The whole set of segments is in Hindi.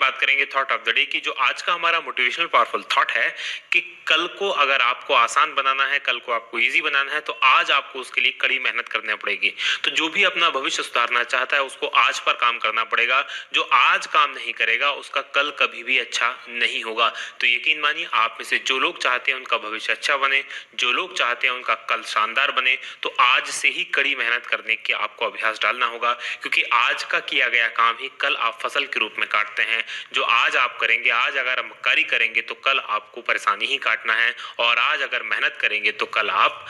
बात करेंगे थॉट ऑफ द डे की, जो आज का हमारा मोटिवेशनल पावरफुल थॉट है कि कल को अगर आपको आसान बनाना है, कल को आपको इजी बनाना है, तो आज आपको उसके लिए कड़ी मेहनत करनी पड़ेगी। तो जो भी अपना भविष्य सुधारना चाहता है उसको आज पर काम करना पड़ेगा। जो आज काम नहीं करेगा उसका कल कभी भी अच्छा नहीं होगा। तो यकीन मानिए, आप में से जो लोग चाहते हैं उनका भविष्य अच्छा बने, जो लोग चाहते हैं उनका कल शानदार बने, तो आज से ही कड़ी मेहनत करने के आपको अभ्यास डालना होगा। क्योंकि आज का किया गया काम ही कल आप फसल के रूप में काटते हैं। जो आज आप करेंगे, आज अगर मक्कारी करेंगे तो कल आपको परेशानी ही काटना है, और आज अगर मेहनत करेंगे तो कल आप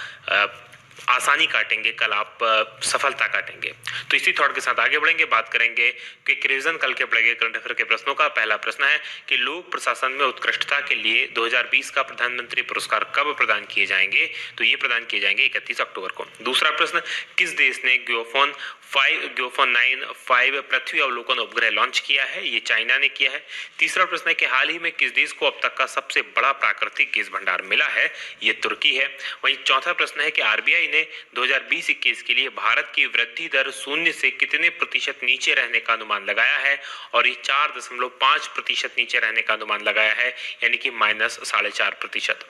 आसानी काटेंगे, कल आप सफलता काटेंगे। तो इसी थॉट के साथ आगे बढ़ेंगे, बात करेंगे कि रिवीजन कल के पड़ेंगे करंट अफेयर के प्रश्नों का। पहला प्रश्न है कि लोक प्रशासन में उत्कृष्टता के लिए 2020 का प्रधानमंत्री पुरस्कार कब प्रदान किए जाएंगे? तो ये प्रदान किए जाएंगे 31 अक्टूबर को। दूसरा प्रश्न, किस देश ने ग्योफोन 9 पृथ्वी अवलोकन उपग्रह लॉन्च किया है? ये चाइना ने किया है। तीसरा प्रश्न है कि हाल ही में किस देश को अब तक का सबसे बड़ा प्राकृतिक गैस भंडार मिला है? ये तुर्की है। वहीं चौथा प्रश्न है कि आरबीआई ने 2020-21 के लिए भारत की वृद्धि दर शून्य से कितने प्रतिशत नीचे रहने का अनुमान लगाया है? और ये 4.5% नीचे रहने का अनुमान लगाया है, यानी कि -4.5%।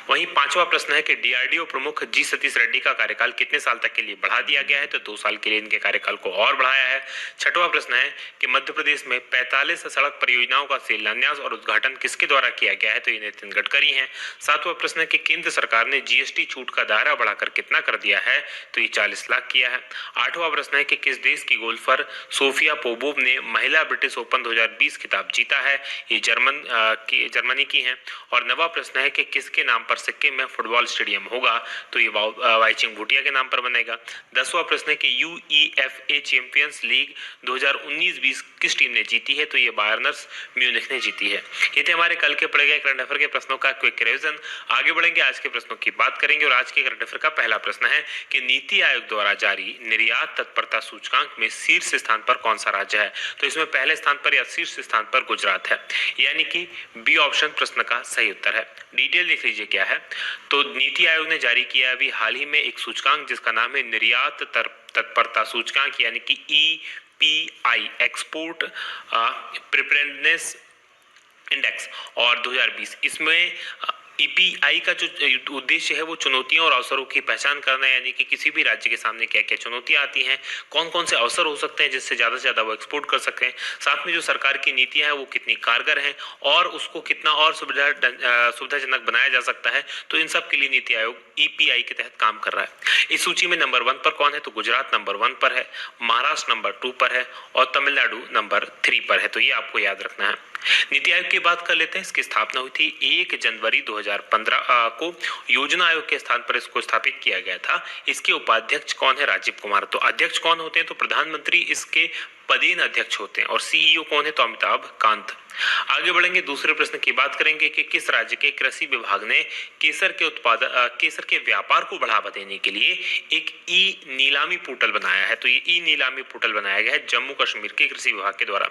वहीं पांचवा प्रश्न है कि डीआरडीओ प्रमुख जी सतीश रेड्डी का कार्यकाल कितने साल तक के लिए बढ़ा दिया गया है? तो 2 साल के लिए इनके कार्यकाल को और बढ़ाया है। छठवां प्रश्न है कि मध्य प्रदेश में 45 सड़क परियोजनाओं का शिलान्यास और उद्घाटन किसके द्वारा किया गया है? तो ये नितिन गडकरी हैं। सातवां प्रश्न है कि केंद्र सरकार ने जीएसटी छूट का दायरा बढ़ाकर कितना कर दिया है? तो ये 40 लाख किया है। आठवां प्रश्न है कि किस देश की गोल्फर सोफिया पोपोव ने महिला ब्रिटिश ओपन 2020 खिताब जीता है? ये जर्मनी की हैं। और नवा प्रश्न है कि किसके नाम पर सिक्किम में फुटबॉल स्टेडियम होगा? तो ये वाईचिंग भूटिया के नाम पर बनेगा। 10वां प्रश्न है कि यूईएफए चैंपियंस लीग 2019-20 किस टीम ने जीती है? तो ये बायर्नर्स म्यूनिख ने जीती है। ये थे हमारे कल के पड़े गए करंट अफेयर के प्रश्नों का क्विक रिवीजन। आगे बढ़ेंगे, आज के प्रश्नों की बात करेंगे। और आज के करंट अफेयर का पहला प्रश्न है कि नीति आयोग द्वारा जारी निर्यात तत्परता सूचकांक में शीर्ष स्थान पर कौन सा राज्य है? तो इसमें पहले स्थान पर या शीर्ष स्थान पर गुजरात है, यानी कि बी ऑप्शन प्रश्न का सही उत्तर है। डिटेल देख लीजिए क्या है। तो नीति आयोग ने जारी किया अभी हाल ही में एक सूचकांक जिसका नाम है निर्यात तत्परता सूचकांक, यानी कि ईपीआई, एक्सपोर्ट प्रिपेयर्डनेस इंडेक्स, और 2020 इसमें ईपीआई का जो उद्देश्य है वो चुनौतियों और अवसरों की पहचान करना है, यानी कि किसी भी राज्य के सामने क्या क्या चुनौतियां आती हैं, कौन कौन से अवसर हो सकते हैं जिससे ज्यादा से ज्यादा वो एक्सपोर्ट कर सकें, साथ में जो सरकार की नीतियां हैं वो कितनी कारगर हैं और उसको कितना और सुविधाजनक बनाया जा सकता है। तो इन सब के लिए नीति आयोग ईपीआई के तहत काम कर रहा है। इस सूची में नंबर 1 पर कौन है? तो गुजरात नंबर 1 पर है, महाराष्ट्र नंबर 2 पर है और तमिलनाडु नंबर 3 पर है। तो ये आपको याद रखना है। नीति आयोग की बात कर लेते हैं। इसकी स्थापना हुई थी 1 जनवरी 2015 को। योजना आयोग के स्थान पर इसको स्थापित किया गया था। इसके उपाध्यक्ष कौन है? राजीव कुमार। तो अध्यक्ष कौन होते हैं? तो प्रधानमंत्री इसके पदेन अध्यक्ष होते हैं। और सीईओ कौन है? तो अमिताभ कांत। आगे बढ़ेंगे, दूसरे प्रश्न की बात करेंगे कि किस राज्य के कृषि विभाग ने केसर के व्यापार को बढ़ावा देने के लिए एक ई नीलामी पोर्टल बनाया है? तो ये ई नीलामी पोर्टल बनाया गया है जम्मू कश्मीर के कृषि विभाग के द्वारा,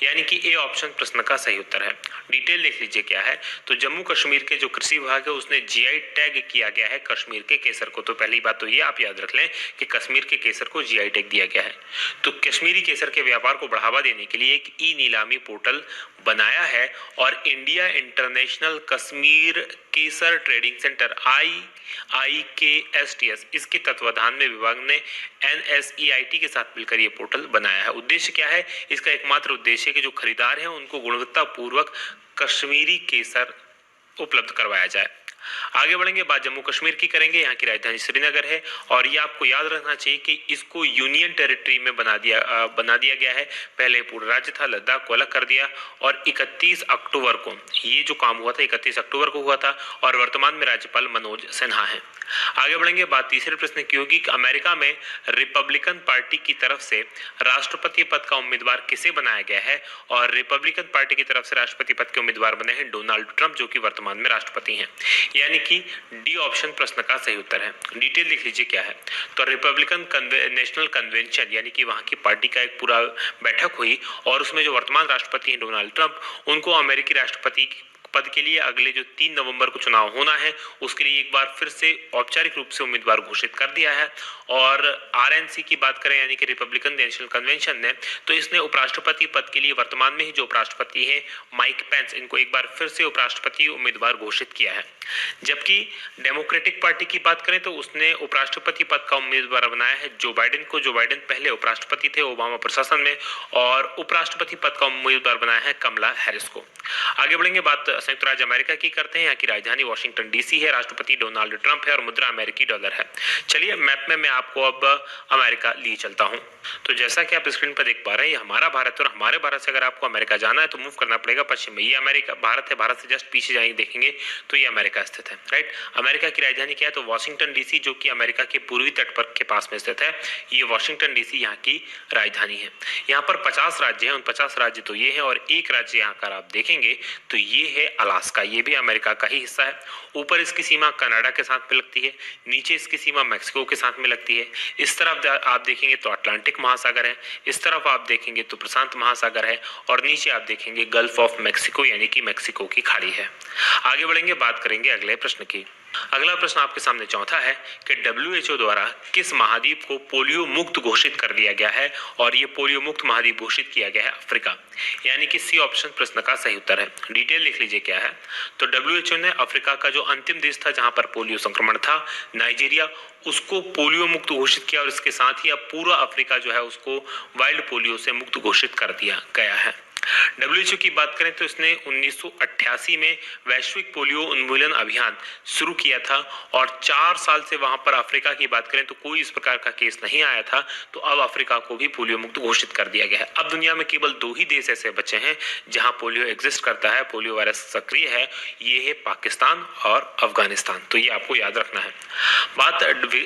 यानी कि ए ऑप्शन प्रश्न का सही उत्तर है। डिटेल देख लीजिए क्या है। तो जम्मू कश्मीर के जो कृषि विभाग है उसने जीआई टैग किया गया है कश्मीर के केसर को। तो पहली बात तो ये आप याद रख लें कि कश्मीर के केसर को जीआई टैग दिया गया है। तो कश्मीरी केसर के व्यापार को बढ़ावा देने के लिए एक ई नीलामी पोर्टल बनाया है और इंडिया इंटरनेशनल कश्मीर केसर ट्रेडिंग सेंटर IIKSTS इसके तत्वाधान में विभाग ने NSEIT के साथ मिलकर ये पोर्टल बनाया है। उद्देश्य क्या है? इसका एकमात्र उद्देश्य है कि जो खरीदार हैं उनको गुणवत्ता पूर्वक कश्मीरी केसर उपलब्ध करवाया जाए। आगे बढ़ेंगे, बात जम्मू कश्मीर की करेंगे। यहाँ की राजधानी श्रीनगर है और ये आपको याद रखना चाहिए कि इसको यूनियन टेरिटरी में बना दिया गया है। पहले पूरा राज्य था, लद्दाख को अलग कर दिया और 31 अक्टूबर को ये जो काम हुआ था 31 अक्टूबर को हुआ था और वर्तमान में राज्यपाल मनोज सिन्हा है। आगे बढ़ेंगे, बात तीसरे प्रश्न की होगी कि अमेरिका में रिपब्लिकन पार्टी की तरफ से राष्ट्रपति पद का उम्मीदवार किसे बनाया गया है? और रिपब्लिकन पार्टी की तरफ से राष्ट्रपति पद के उम्मीदवार बने हैं डोनाल्ड ट्रंप, जो कि वर्तमान में राष्ट्रपति हैं, यानी कि डी ऑप्शन प्रश्न का सही उत्तर है। डिटेल देख लीजिए क्या है। तो रिपब्लिकन नेशनल कन्वेंशन, यानी कि वहां की पार्टी का एक पूरा बैठक हुई और उसमें जो वर्तमान राष्ट्रपति हैं डोनाल्ड ट्रंप, उनको अमेरिकी राष्ट्रपति पद के लिए अगले जो 3 नवंबर को चुनाव होना है उसके लिए एक बार फिर से औपचारिक रूप से उम्मीदवार घोषित कर दिया है। और आरएनसी की बात करें यानी कि रिपब्लिकन नेशनल कन्वेंशन ने, तो इसने उपराष्ट्रपति पद के लिए वर्तमान में ही जो उपराष्ट्रपति है माइक पेंस, इनको एक बार फिर से उपराष्ट्रपति उम्मीदवार घोषित किया है। जबकि डेमोक्रेटिक पार्टी की बात करें तो उसने उपराष्ट्रपति पद का उम्मीदवार बनाया है जो बाइडेन को। जो बाइडेन पहले उपराष्ट्रपति थे ओबामा प्रशासन में, और उपराष्ट्रपति पद का उम्मीदवार बनाया है कमला हैरिस को। आगे बढ़ेंगे, बात संयुक्त राज्य अमेरिका की करते हैं। यहाँ की राजधानी वॉशिंगटन डीसी है, राष्ट्रपति डोनाल्ड ट्रंप है और मुद्रा अमेरिकी डॉलर है। चलिए मैप में मैं आपको अब अमेरिका लिए चलता हूँ। तो जैसा कि आप स्क्रीन पर देख पा रहे हैं, ये हमारा भारत है और हमारे भारत से अगर आपको अमेरिका जाना है तो मूव करना पड़ेगा पश्चिम में। ये अमेरिका भारत है, भारत से जस्ट पीछे जाएंगे देखेंगे तो ये अमेरिका स्थित है, राइट। अमेरिका की राजधानी क्या है, तो वॉशिंगटन डीसी, जो कि अमेरिका के पूर्वी तट पर के पास में स्थित है। ये वॉशिंगटन डीसी यहाँ की राजधानी है। यहाँ पर 50 राज्य हैं, उन 50 राज्य तो ये है, और एक राज्य यहाँ का आप देखेंगे तो ये है अलास्का। ये भी अमेरिका का ही हिस्सा है। ऊपर इसकी सीमा कनाडा के साथ में लगती है, नीचे इसकी सीमा मैक्सिको के साथ में लगती है। इस तरफ आप देखेंगे तो अटलांटिक महासागर है, इस तरफ आप देखेंगे तो प्रशांत महासागर है, और नीचे आप देखेंगे गल्फ ऑफ मैक्सिको यानी कि मैक्सिको की खाड़ी है। आगे बढ़ेंगे, बात करेंगे अगले प्रश्न की। अगला प्रश्न आपके सामने चौथा है कि WHO द्वारा किस महाद्वीप को पोलियो मुक्त घोषित कर दिया गया है, और ये पोलियो मुक्त महाद्वीप घोषित किया गया है अफ्रीका, यानी कि सी ऑप्शन प्रश्न का सही उत्तर है। डिटेल लिख लीजिए क्या है, तो WHO ने अफ्रीका का जो अंतिम देश था जहां पर पोलियो संक्रमण था, नाइजीरिया, उसको पोलियो मुक्त घोषित किया, और इसके साथ ही अब पूरा अफ्रीका जो है उसको वाइल्ड पोलियो से मुक्त घोषित कर दिया गया है। WHO की बात करें तो इसने 1988 में वैश्विक पोलियो उन्मूलन अभियान शुरू किया था, और 4 साल से वहां पर अफ्रीका की बात करें तो कोई इस प्रकार का केस नहीं आया था। तो अब अफ्रीका को भी पोलियो मुक्त घोषित कर दिया गया है। अब दुनिया में केवल 2 ही देश ऐसे बचे हैं जहां पोलियो एग्जिस्ट करता है, पोलियो वायरस सक्रिय है, ये है पाकिस्तान और अफगानिस्तान। तो ये आपको याद रखना है। बात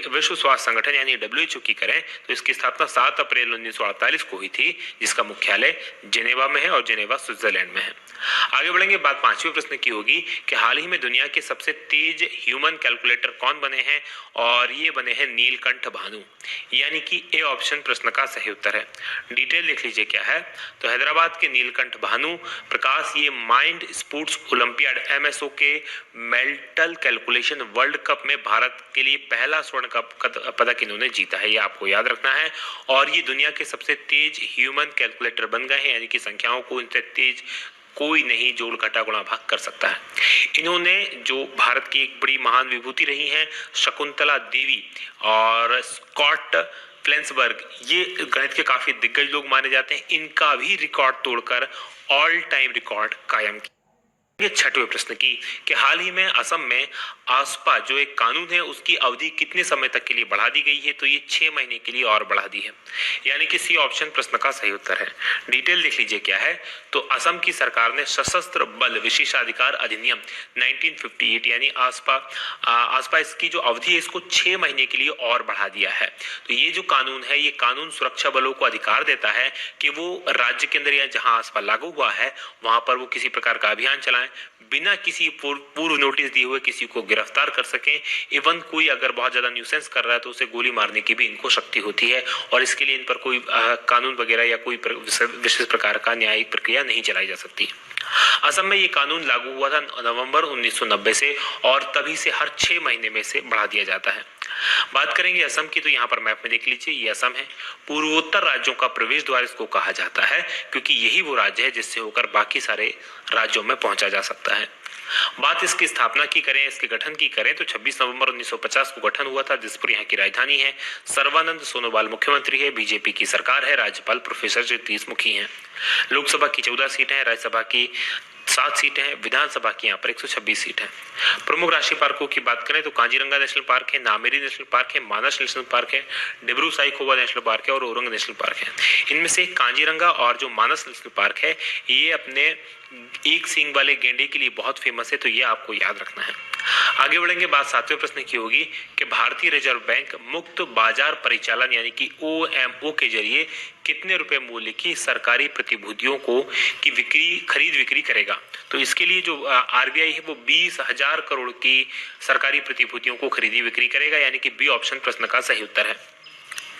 विश्व स्वास्थ्य संगठन यानी WHO की करें तो इसकी स्थापना 7 अप्रैल 1948 को हुई थी, जिसका मुख्यालय जिनेवा में है और जिनेवा स्विट्जरलैंड में है। आगे बढ़ेंगे, बात 5वें प्रश्न की होगी कि हाल ही में दुनिया के सबसे तेज ह्यूमन कैलकुलेटर कौन बने हैं, और ये बने हैं नीलकंठ भानु, यानी कि ए ऑप्शन प्रश्न का सही उत्तर है। डिटेल लिख लीजिए क्या है, तो हैदराबाद के नीलकंठ भानु प्रकाश ये माइंड स्पोर्ट्स ओलंपियाड MSO के मेंटल कैलकुलेशन वर्ल्ड कप में भारत के लिए पहला स्वर्ण पदक इन्होंने जीता है, ये आपको याद रखना है। और ये दुनिया के सबसे तेज ह्यूमन कैलकुलेटर बन गए हैं, यानी कि संख्याओं को इनसे तेज कोई नहीं जोड़ घटा गुणा भाग कर सकता है। इन्होंने जो भारत की एक बड़ी महान विभूति रही हैं शकुंतला देवी और स्कॉट फ्लेंसबर्ग, ये गणित के काफी दिग्गज लोग माने जाते हैं, इनका भी रिकॉर्ड तोड़कर ऑल टाइम रिकॉर्ड कायम किया। ये 6वें प्रश्न की कि हाल ही में असम में आसपा जो एक कानून है उसकी अवधि कितने समय तक के लिए बढ़ा दी गई है, तो ये 6 महीने के लिए और बढ़ा दी है, यानी कि सी ऑप्शन प्रश्न का सही उत्तर है। डिटेल लिख लीजिए क्या है, तो असम की सरकार ने सशस्त्र बल विशेषाधिकार अधिनियम 1958 यानी आसपा इसकी जो अवधि है इसको 6 महीने के लिए और बढ़ा दिया है। तो ये जो कानून है, ये कानून सुरक्षा बलों को अधिकार देता है कि वो राज्य के अंदर या जहां आसपा लागू हुआ है वहां पर वो किसी प्रकार का अभियान चलाएं, बिना किसी पूर्व नोटिस दिए हुए किसी को गिरफ्तार कर सकें। इवन कोई अगर बहुत ज्यादा न्यूसेंस कर रहा है तो उसे गोली मारने की भी इनको शक्ति होती है, और इसके लिए इन पर कोई कानून वगैरह या कोई विशेष प्रकार का न्यायिक प्रक्रिया नहीं चलाई जा सकती। असम में ये कानून लागू हुआ था नवंबर 1990 से, और तभी से हर 6 महीने में से बढ़ा दिया जाता है। बात करेंगे असम की, तो यहाँ पर मैप में देख लीजिए, ये असम है। पूर्वोत्तर राज्यों का प्रवेश द्वार इसको कहा जाता है, क्योंकि यही वो राज्य है जिससे होकर बाकी सारे राज्यों में पहुंचा जा सकता है। बात इसकी स्थापना की करें, इसके गठन की करें, तो 26 नवंबर 1950 को गठन हुआ था। दिसपुर यहाँ की राजधानी है। सर्बानंद सोनोवाल मुख्यमंत्री है। बीजेपी की सरकार है। राज्यपाल प्रोफेसर जगदीश मुखी हैं। लोकसभा की 14 सीटें हैं, राज्यसभा की 7 सीटें हैं, विधानसभा की यहाँ पर 126 सीट है। प्रमुख राष्ट्रीय पार्कों की बात करें तो कांजीरंगा नेशनल पार्क है, नामेरी नेशनल पार्क है, मानस नेशनल पार्क है, डिब्रू साईखोवा नेशनल पार्क है और ओरंग नेशनल पार्क है। इनमें से कांजीरंगा और जो मानस नेशनल पार्क है ये अपने एक सींग वाले गेंडे के लिए बहुत फेमस है, तो ये आपको याद रखना है। आगे बढ़ेंगे, बात 7वें प्रश्न की होगी कि भारतीय रिजर्व बैंक मुक्त बाजार परिचालन यानी कि OMO के जरिए कितने रुपए मूल्य की सरकारी प्रतिभूतियों को की खरीद बिक्री करेगा। तो इसके लिए जो RBI है वो 20,000 करोड़ की सरकारी प्रतिभूतियों को खरीदी बिक्री करेगा, यानी कि बी ऑप्शन प्रश्न का सही उत्तर है।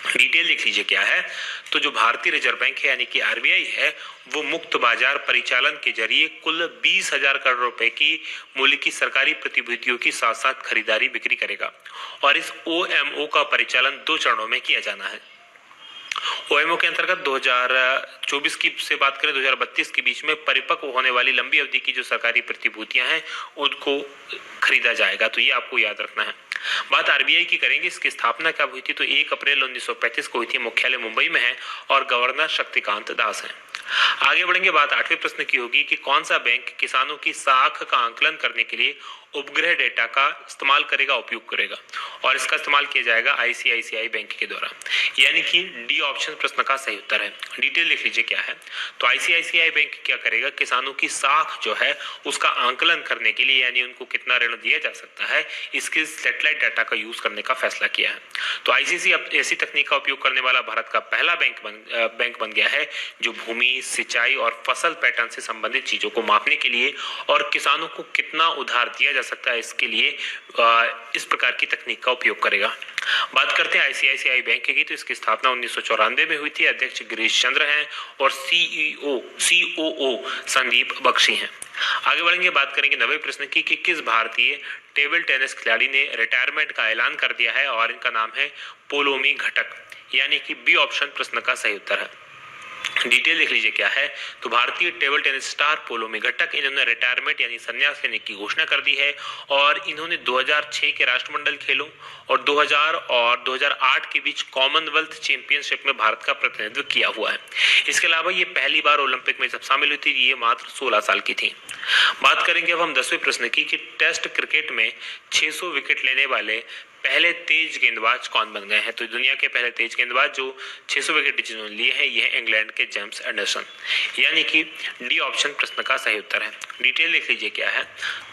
डिटेल देख लीजिए क्या है। तो जो भारतीय रिजर्व बैंक है यानी कि आरबीआई है, वो मुक्त बाजार परिचालन के जरिए कुल 20,000 करोड़ रुपए की मूल्य की सरकारी प्रतिभूतियों की साथ साथ खरीदारी बिक्री करेगा और इस ओएमओ का परिचालन 2 चरणों में किया जाना है। ओएमओ के अंतर्गत 2024 की से बात करें 2032 के बीच में परिपक्व होने वाली लंबी अवधि की जो सरकारी प्रतिभूतियां हैं उनको खरीदा जाएगा। तो ये आपको याद रखना है। बात आरबीआई की करेंगे, इसकी स्थापना कब हुई थी? तो 1 अप्रैल 1935 को हुई थी। मुख्यालय मुंबई में है और गवर्नर शक्तिकांत दास हैं। आगे बढ़ेंगे, बात 8वें प्रश्न की होगी कि कौन सा बैंक किसानों की साख का आंकलन करने के लिए उपग्रह डेटा का इस्तेमाल करेगा, उपयोग करेगा, और इसका इस्तेमाल किया जाएगा आईसीआईसीआई बैंक के द्वारा, यानी कि डी ऑप्शन प्रश्न का सही उत्तर है। डिटेल लिख लीजिए क्या है। तो आईसीआईसीआई बैंक क्या करेगा, किसानों की साख जो है उसका आंकलन करने के लिए, यानी उनको कितना ऋण दिया जा सकता है, इसके सैटेलाइट डाटा का यूज करने का फैसला किया है। तो आईसीसी अब ऐसी तकनीक का उपयोग करने वाला भारत का पहला बैंक बन गया है जो भूमि, सिंचाई और फसल पैटर्न से संबंधित चीजों को मापने के लिए और किसानों को कितना उधार दिया जा सकता है इसके लिए इस प्रकार की तकनीक का उपयोग करेगा। बात करते हैं आईसीआईसीआई बैंक की, तो इसकी स्थापना 1994 में हुई थी। अध्यक्ष गिरीश चंद्र हैं और सीओओ संदीप बख्शी हैं। आगे बढ़ेंगे, बात करेंगे 9वें प्रश्न की कि किस भारतीय टेबल टेनिस खिलाड़ी ने रिटायरमेंट का ऐलान कर दिया है, और इनका नाम है पोलोमी घटक, यानी कि बी ऑप्शन प्रश्न का सही उत्तर है। डिटेल देख लीजिए क्या है। तो भारतीय टेबल टेनिस स्टार पोलोमी घटक, इन्होंने रिटायरमेंट यानी संन्यास लेने की घोषणा कर दी है और इन्होंने 2006 के राष्ट्रमंडल खेलों और 2000 और 2008 के बीच कॉमनवेल्थ चैंपियनशिप में भारत का प्रतिनिधित्व किया हुआ है। इसके अलावा ये पहली बार ओलंपिक में जब शामिल हुई थी, ये मात्र 16 साल की थी। बात करेंगे अब हम 10वें प्रश्न की कि टेस्ट क्रिकेट में 600 विकेट लेने वाले पहले तेज गेंदबाज कौन बन गए हैं। तो दुनिया के पहले तेज गेंदबाज जो 600 विकेट जिन्होंने लिए हैं, ये है इंग्लैंड के जेम्स एंडरसन, यानी कि डी ऑप्शन प्रश्न का सही उत्तर है। डिटेल देख लीजिए क्या है।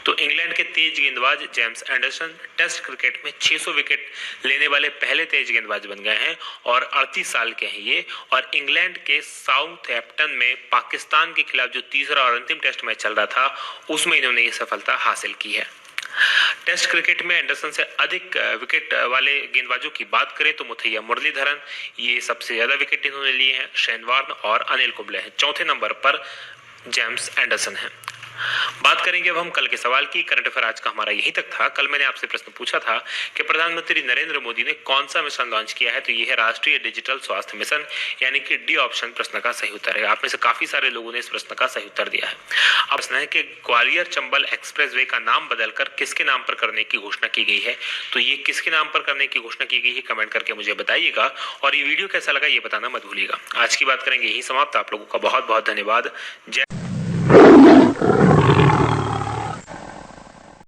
तो इंग्लैंड के तेज गेंदबाज जेम्स एंडरसन टेस्ट क्रिकेट में 600 विकेट लेने वाले पहले तेज गेंदबाज बन गए हैं और 38 साल के हैं ये, और इंग्लैंड के साउथहैम्पटन में पाकिस्तान के खिलाफ जो तीसरा और अंतिम टेस्ट मैच चल रहा था उसमें इन्होंने ये सफलता हासिल की है। टेस्ट क्रिकेट में एंडरसन से अधिक विकेट वाले गेंदबाजों की बात करें तो मुथैया मुरलीधरन, ये सबसे ज्यादा विकेट इन्होंने लिए हैं। शेन वॉर्न और अनिल कुंबले हैं। चौथे नंबर पर जेम्स एंडरसन है। बात करेंगे अब हम कल के सवाल की। करंट अफेयर आज का हमारा यही तक था। कल मैंने आपसे प्रश्न पूछा था कि प्रधानमंत्री नरेंद्र मोदी ने कौन सा मिशन लॉन्च किया है, तो यह है राष्ट्रीय डिजिटल स्वास्थ्य मिशन, यानी कि डी ऑप्शन प्रश्न का सही उत्तर है। आप में से काफी सारे लोगों ने इस प्रश्न का सही उत्तर दिया है। अब प्रश्न है कि ग्वालियर चंबल एक्सप्रेसवे का नाम बदलकर किसके नाम पर करने की घोषणा की गई है, तो ये किसके नाम पर करने की घोषणा की गई है कमेंट करके मुझे बताइएगा, और ये वीडियो कैसा लगा ये बताना मत भूलिएगा। आज की बात करेंगे यही समाप्त। आप लोगों का बहुत बहुत धन्यवाद। जय